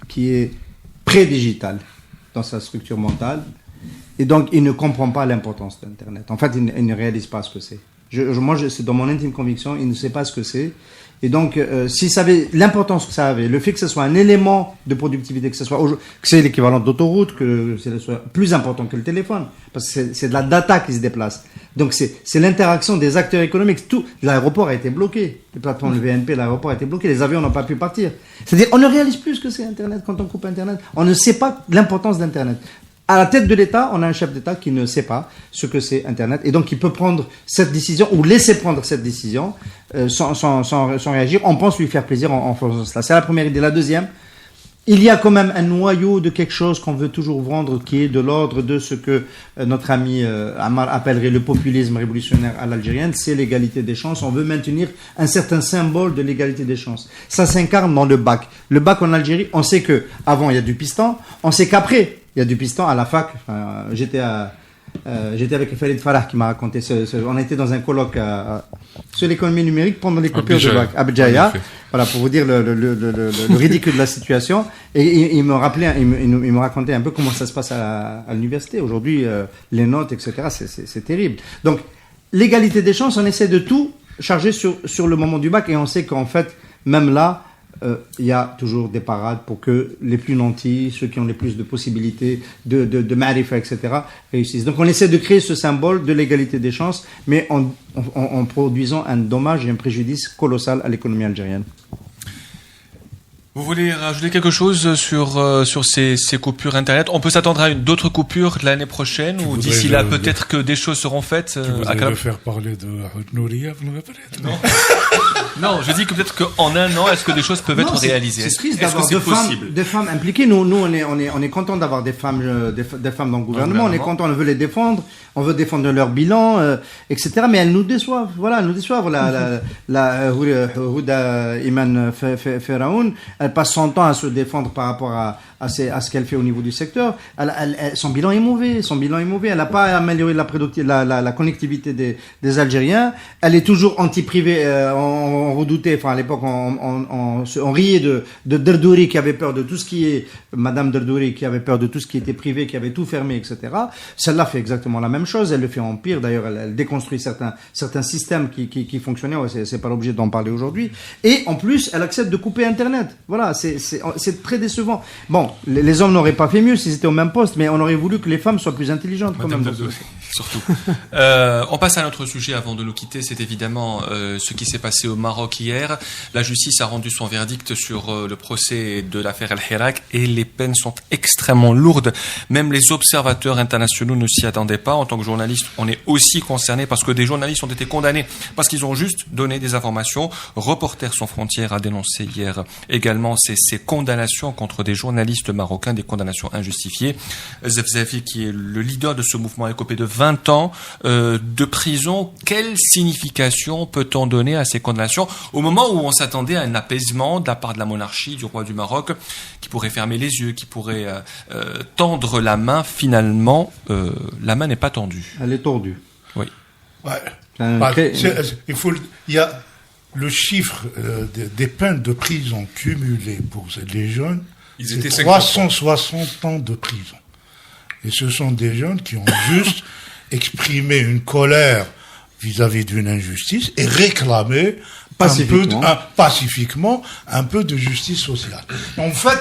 qui est pré-digital dans sa structure mentale. Et donc, il ne comprend pas l'importance d'Internet. En fait, il ne réalise pas ce que c'est. Moi, c'est dans mon intime conviction, il ne sait pas ce que c'est. Et donc, s'ils savaient l'importance que ça avait, le fait que ce soit un élément de productivité, que c'est l'équivalent d'autoroute, que ce soit plus important que le téléphone, parce que c'est de la data qui se déplace. Donc, c'est l'interaction des acteurs économiques. Tout, l'aéroport a été bloqué. Les plateformes de VNP, l'aéroport a été bloqué. Les avions n'ont pas pu partir. C'est-à-dire, on ne réalise plus ce que c'est Internet quand on coupe Internet. On ne sait pas l'importance d'Internet. À la tête de l'État, on a un chef d'État qui ne sait pas ce que c'est Internet et donc qui peut prendre cette décision ou laisser prendre cette décision sans réagir. On pense lui faire plaisir en faisant cela. C'est la première idée. La deuxième, il y a quand même un noyau de quelque chose qu'on veut toujours vendre qui est de l'ordre de ce que notre ami Ammar appellerait le populisme révolutionnaire à l'algérienne, c'est l'égalité des chances. On veut maintenir un certain symbole de l'égalité des chances. Ça s'incarne dans le bac. Le bac en Algérie, on sait que avant il y a du piston, on sait qu'après il y a du piston à la fac. J'étais avec Farid Farah qui m'a raconté. On était dans un colloque sur l'économie numérique pendant les coupures de bac à Béjaïa. Voilà, pour vous dire le ridicule de la situation. Et il me racontait un peu comment ça se passe à l'université. Aujourd'hui, les notes, etc., c'est terrible. Donc, l'égalité des chances, on essaie de tout charger sur le moment du bac. Et on sait qu'en fait, même là, il y a toujours des parades pour que les plus nantis, ceux qui ont les plus de possibilités de ma'rifa, etc., réussissent. Donc on essaie de créer ce symbole de l'égalité des chances, mais en produisant un dommage et un préjudice colossal à l'économie algérienne. Vous voulez rajouter quelque chose sur ces coupures Internet? On peut s'attendre à d'autres coupures l'année prochaine ou d'ici là peut-être que des choses seront faites Tu voudrais faire parler de Nouria, non. Non, je dis que peut-être qu'en un an, est-ce que des choses peuvent être réalisées? C'est triste d'avoir deux femmes impliquées. Nous, on est content d'avoir des femmes dans le gouvernement. On est content, on veut les défendre. On veut défendre leur bilan, etc. Mais elles nous déçoivent. Voilà, elles nous déçoivent. La Houda Iman Feraoun, elle passe son temps à se défendre par rapport à ce qu'elle fait au niveau du secteur. Son bilan est mauvais. Elle n'a pas amélioré la connectivité des Algériens. Elle est toujours anti-privée. On redoutait, enfin à l'époque, on riait de Derdouri qui avait peur de tout ce qui est Madame Derdouri qui avait peur de tout ce qui était privé, qui avait tout fermé, etc. Celle-là fait exactement la même chose. Elle le fait en pire. D'ailleurs, elle déconstruit certains systèmes qui fonctionnaient. Ouais, c'est pas l'objet d'en parler aujourd'hui. Et en plus, elle accepte de couper Internet. Voilà, c'est très décevant. Bon, les hommes n'auraient pas fait mieux s'ils étaient au même poste, mais on aurait voulu que les femmes soient plus intelligentes quand même. Surtout. On passe à notre sujet avant de nous quitter. C'est évidemment ce qui s'est passé au Maroc hier. La justice a rendu son verdict sur le procès de l'affaire El Hirak et les peines sont extrêmement lourdes. Même les observateurs internationaux ne s'y attendaient pas. En tant que journaliste, on est aussi concerné parce que des journalistes ont été condamnés parce qu'ils ont juste donné des informations. Reporters sans frontières a dénoncé hier également ces condamnations contre des journalistes marocains, des condamnations injustifiées. Zefzafi, qui est le leader de ce mouvement, a écopé de 20 ans de prison. Quelle signification peut-on donner à ces condamnations au moment où on s'attendait à un apaisement de la part de la monarchie, du roi du Maroc, qui pourrait fermer les yeux, qui pourrait tendre la main? Finalement, la main n'est pas tendue. Elle est tordue. Oui. Ouais. Il y a le chiffre des peines de prison cumulées pour les jeunes, c'est 360 ans de prison. Et ce sont des jeunes qui ont juste exprimé une colère vis-à-vis d'une injustice et réclamé pacifiquement un peu de justice sociale. En fait,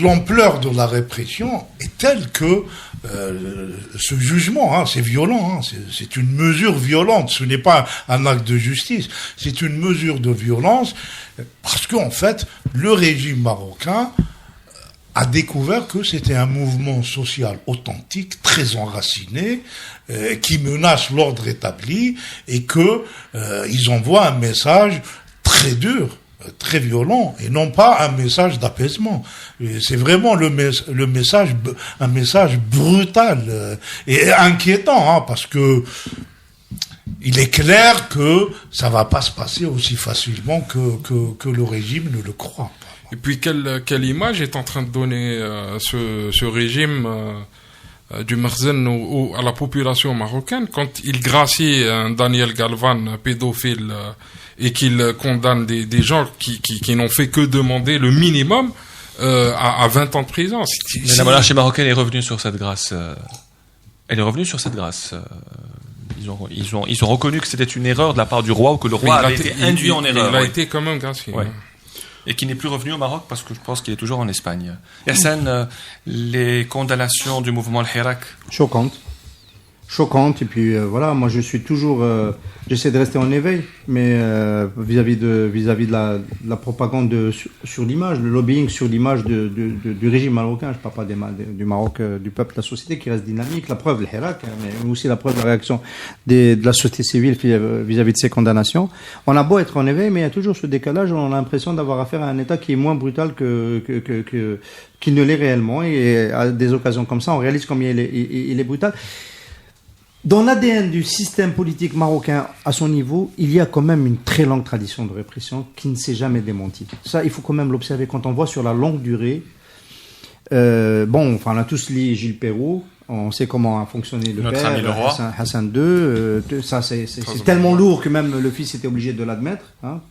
l'ampleur de la répression est telle que ce jugement, c'est violent, c'est une mesure violente, ce n'est pas un acte de justice, c'est une mesure de violence, parce qu'en fait, le régime marocain a découvert que c'était un mouvement social authentique, très enraciné, qui menace l'ordre établi, et que ils envoient un message très dur, très violent, et non pas un message d'apaisement. C'est vraiment un message brutal et inquiétant, parce que il est clair que ça va pas se passer aussi facilement que le régime ne le croit. Et puis quelle image est en train de donner ce régime du Merzen à la population marocaine quand il gracie un Daniel Galvan pédophile et qu'il condamne des gens qui n'ont fait que demander le minimum à 20 ans de prison. Mais la monarchie marocaine est revenue sur cette grâce. Elle est revenue sur cette grâce. Ils ont reconnu que c'était une erreur de la part du roi ou que le roi avait été induit en erreur. Il a été quand même gracié. Ouais. Et qui n'est plus revenu au Maroc parce que je pense qu'il est toujours en Espagne. Hassan, les condamnations du mouvement Al-Hirak. Choquante, et puis voilà, moi je suis toujours, j'essaie de rester en éveil, mais vis-à-vis de la propagande sur l'image, le lobbying sur l'image du régime marocain. Je parle pas du Maroc, du peuple, de la société qui reste dynamique. La preuve, le Hirak, mais aussi la preuve de la réaction de la société civile vis-à-vis de ces condamnations. On a beau être en éveil, mais il y a toujours ce décalage. On a l'impression d'avoir affaire à un État qui est moins brutal qu'il ne l'est réellement, et à des occasions comme ça, on réalise combien il est brutal. Dans l'ADN du système politique marocain, à son niveau, il y a quand même une très longue tradition de répression qui ne s'est jamais démentie. Ça, il faut quand même l'observer quand on voit sur la longue durée. On a tous lu Gilles Perrault, on sait comment a fonctionné le Notre père, ami le roi. Hassan II. Ça, c'est tellement lourd que même le fils était obligé de l'admettre. Hein.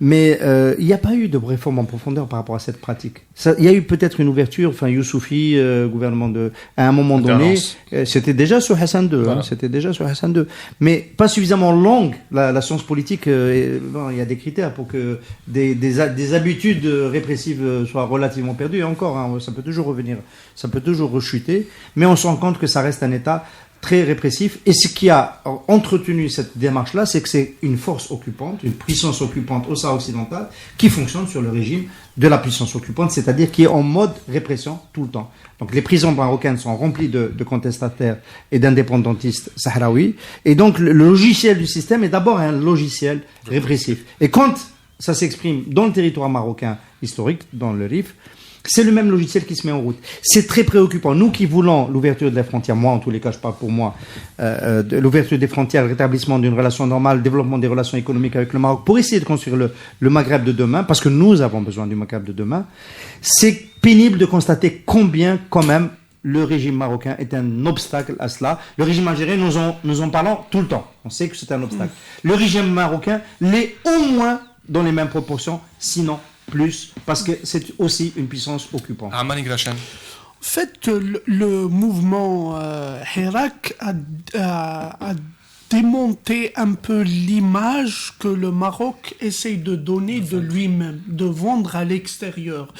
Mais il n'y a pas eu de réforme en profondeur par rapport à cette pratique. Il y a eu peut-être une ouverture, Youssoufi, gouvernement à un moment donné, c'était déjà sur Hassan II. Voilà. C'était déjà sur Hassan II. Mais pas suffisamment longue, la science politique. Il y a des critères pour que des habitudes répressives soient relativement perdues. Et encore, ça peut toujours revenir, ça peut toujours rechuter. Mais on se rend compte que ça reste un État très répressif. Et ce qui a entretenu cette démarche-là, c'est que c'est une force occupante, une puissance occupante au Sahara occidental, qui fonctionne sur le régime de la puissance occupante, c'est-à-dire qui est en mode répression tout le temps. Donc les prisons marocaines sont remplies de contestataires et d'indépendantistes sahraouis. Et donc le logiciel du système est d'abord un logiciel répressif. Et quand ça s'exprime dans le territoire marocain historique, dans le Rif, c'est le même logiciel qui se met en route. C'est très préoccupant. Nous qui voulons l'ouverture des frontières, moi en tous les cas je parle pour moi, l'ouverture des frontières, le rétablissement d'une relation normale, le développement des relations économiques avec le Maroc, pour essayer de construire le Maghreb de demain, parce que nous avons besoin du Maghreb de demain, c'est pénible de constater combien quand même le régime marocain est un obstacle à cela. Le régime algérien, nous en parlons tout le temps. On sait que c'est un obstacle. Le régime marocain l'est au moins dans les mêmes proportions, sinon plus, parce que c'est aussi une puissance occupante. Amani Grachan. En fait, le mouvement Hirak a démonté un peu l'image que le Maroc essaye de donner de lui-même, de vendre à l'extérieur.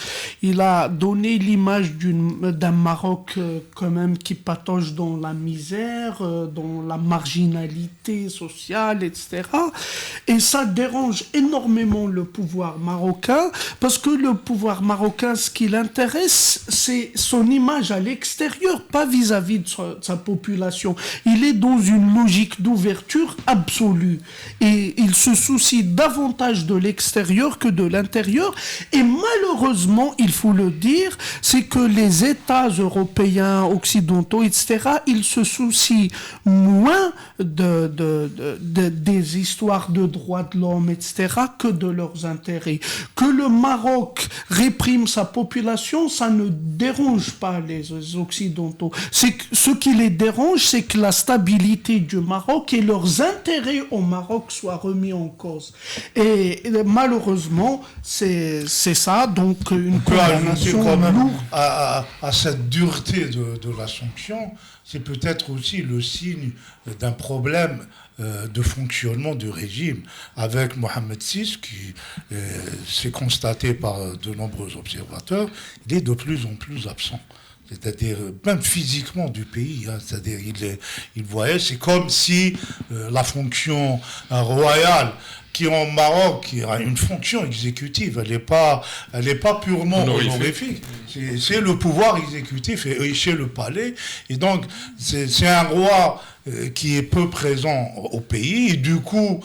Il a donné l'image d'un Maroc quand même qui patauge dans la misère, dans la marginalité sociale, etc. Et ça dérange énormément le pouvoir marocain, parce que le pouvoir marocain, ce qui l'intéresse, c'est son image à l'extérieur, pas vis-à-vis de sa population. Il est dans une logique d'ouverture absolue. Et il se soucie davantage de l'extérieur que de l'intérieur. Et malheureusement, il faut le dire, c'est que les États européens, occidentaux, etc., ils se soucient moins des histoires de droits de l'homme, etc., que de leurs intérêts. Que le Maroc réprime sa population, ça ne dérange pas les Occidentaux. Ce qui les dérange, c'est que la stabilité du Maroc et leurs intérêts au Maroc soient remis en cause. Et malheureusement, c'est ça, donc une condamnation lourde. À cette dureté de la sanction, c'est peut-être aussi le signe d'un problème de fonctionnement du régime avec Mohamed VI, qui s'est constaté par de nombreux observateurs, il est de plus en plus absent. C'est-à-dire même physiquement du pays, hein, c'est-à-dire il voyait, c'est comme si la fonction royale qui en Maroc qui a une fonction exécutive, elle n'est pas purement honorifique. C'est le pouvoir exécutif et chez le palais, et donc c'est un roi qui est peu présent au pays, et du coup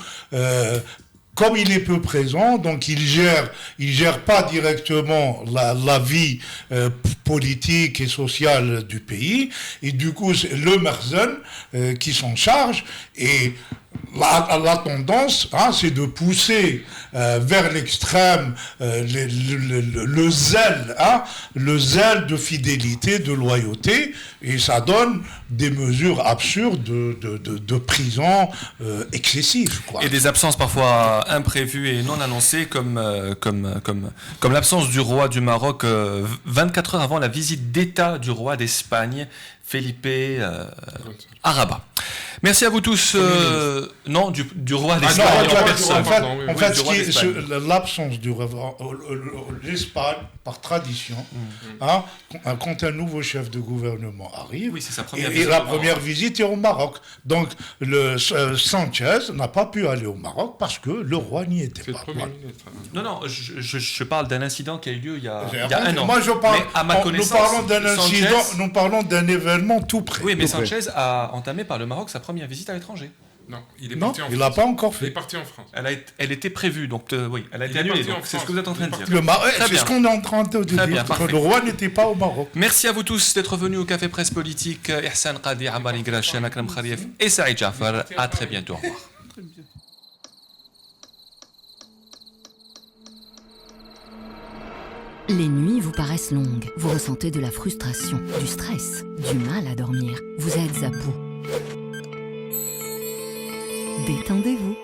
comme il est peu présent, donc il gère pas directement la vie politique et sociale du pays, et du coup c'est le Merzen qui s'en charge, et la tendance, hein, c'est de pousser vers l'extrême le zèle, hein, le zèle de fidélité, de loyauté, et ça donne des mesures absurdes de prison excessives, quoi. Et des absences parfois imprévues et non annoncées, comme l'absence du roi du Maroc 24 heures avant la visite d'État du roi d'Espagne, Felipe à Rabat. Merci à vous tous. Non, du roi d'Espagne. En fait, l'absence du l'Espagne, par tradition, quand un nouveau chef de gouvernement arrive, c'est sa première et la première visite est au Maroc. Donc, Sanchez n'a pas pu aller au Maroc parce que le roi n'y était pas. Non, je parle d'un incident qui a eu lieu il y a un an. Moi, je parle. Mais à ma connaissance, nous parlons d'un incident, nous parlons d'un événement tout près. Oui, mais Sanchez a entamé par le Maroc sa première visite à l'étranger. Non, il est parti en France. Il l'a pas encore fait. Il est parti en France. Elle était prévue, donc oui, elle a été annulée. C'est ce que vous êtes en train de dire. C'est ce qu'on est en train de dire. Le roi n'était pas au Maroc. Merci à vous tous d'être venus au Café Presse Politique. Ihsan Qadi, Ammar Igrachen, Akram Khalif et Saïd Jafar. À très bientôt. Au revoir. Les nuits vous paraissent longues. Vous ressentez de la frustration, du stress, du mal à dormir. Vous êtes à bout. Détendez-vous.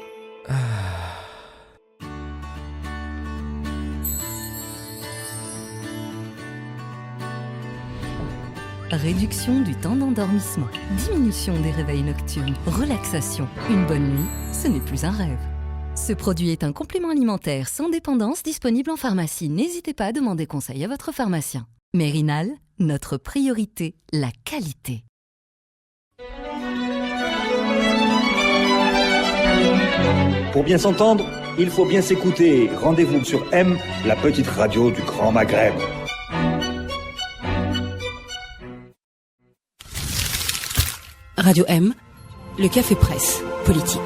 Réduction du temps d'endormissement, diminution des réveils nocturnes, relaxation. Une bonne nuit, ce n'est plus un rêve. Ce produit est un complément alimentaire sans dépendance disponible en pharmacie. N'hésitez pas à demander conseil à votre pharmacien. Mérinal, notre priorité, la qualité. Pour bien s'entendre, il faut bien s'écouter. Rendez-vous sur M, la petite radio du Grand Maghreb. Radio M, le Café Presse Politique.